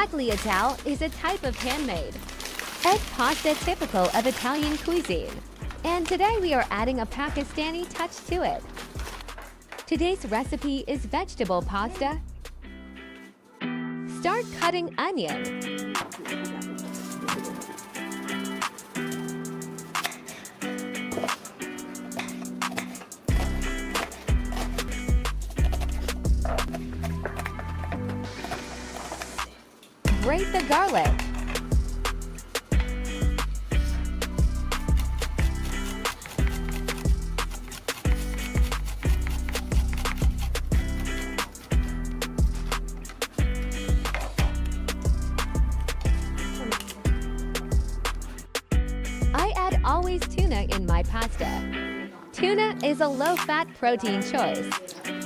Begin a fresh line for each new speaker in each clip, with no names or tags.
Tagliatelle is a type of handmade egg pasta typical of Italian cuisine. And today we are adding a Pakistani touch to it. Today's recipe is vegetable pasta. Start cutting onion. Grate the garlic. I add always tuna in my pasta. Tuna is a low-fat protein choice,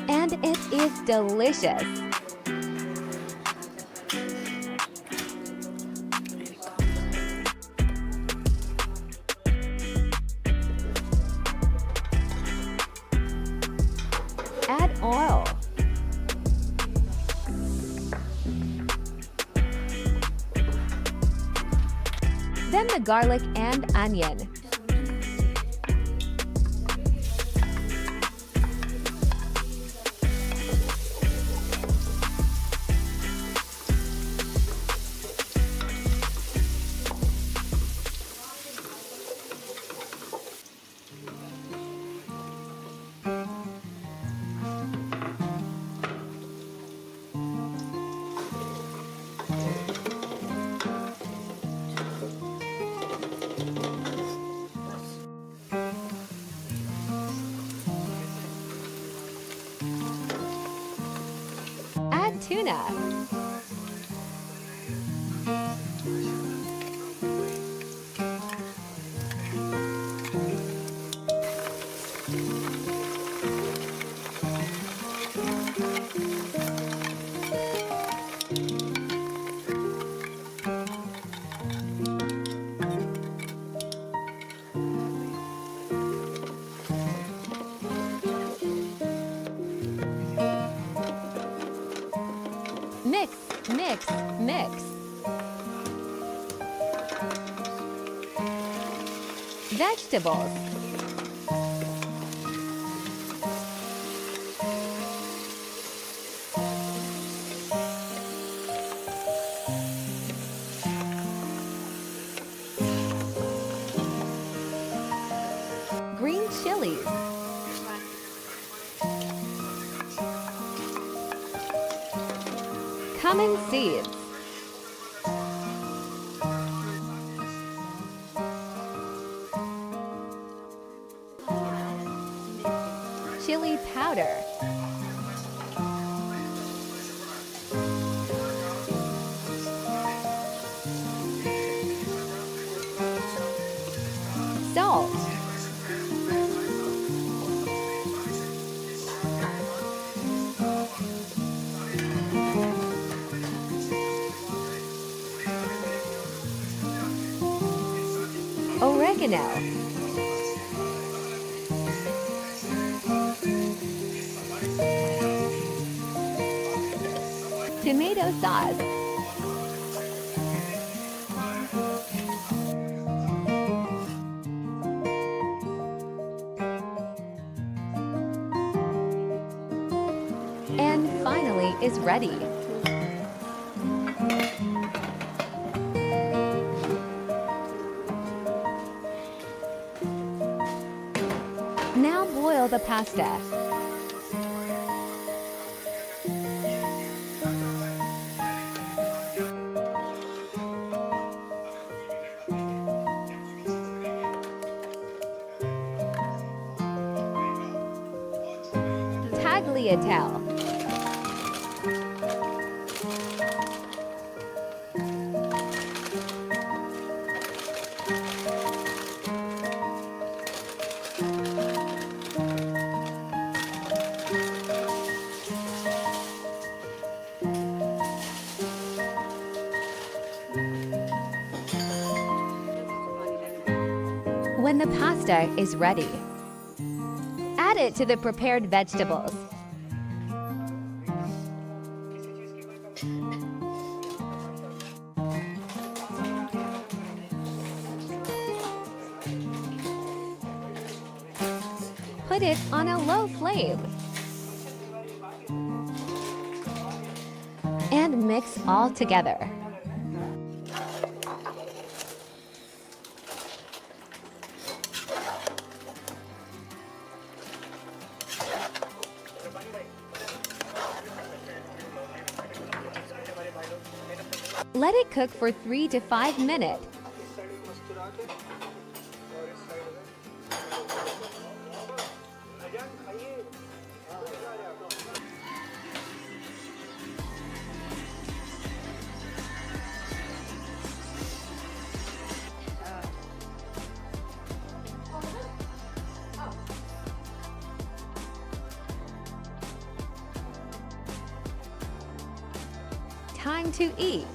and it is delicious. Add oil. Then the garlic and onion. Add tuna. Mix, mix, mix. Vegetables. Green chilies. Cumin seeds. Chili powder. Salt. Oregano. Tomato sauce. And finally is ready. Now boil the pasta. Tagliatelle. When the pasta is ready, add it to the prepared vegetables. Put it on a low flame. And mix all together. Let it cook for 3 to 5 minutes. Time to eat.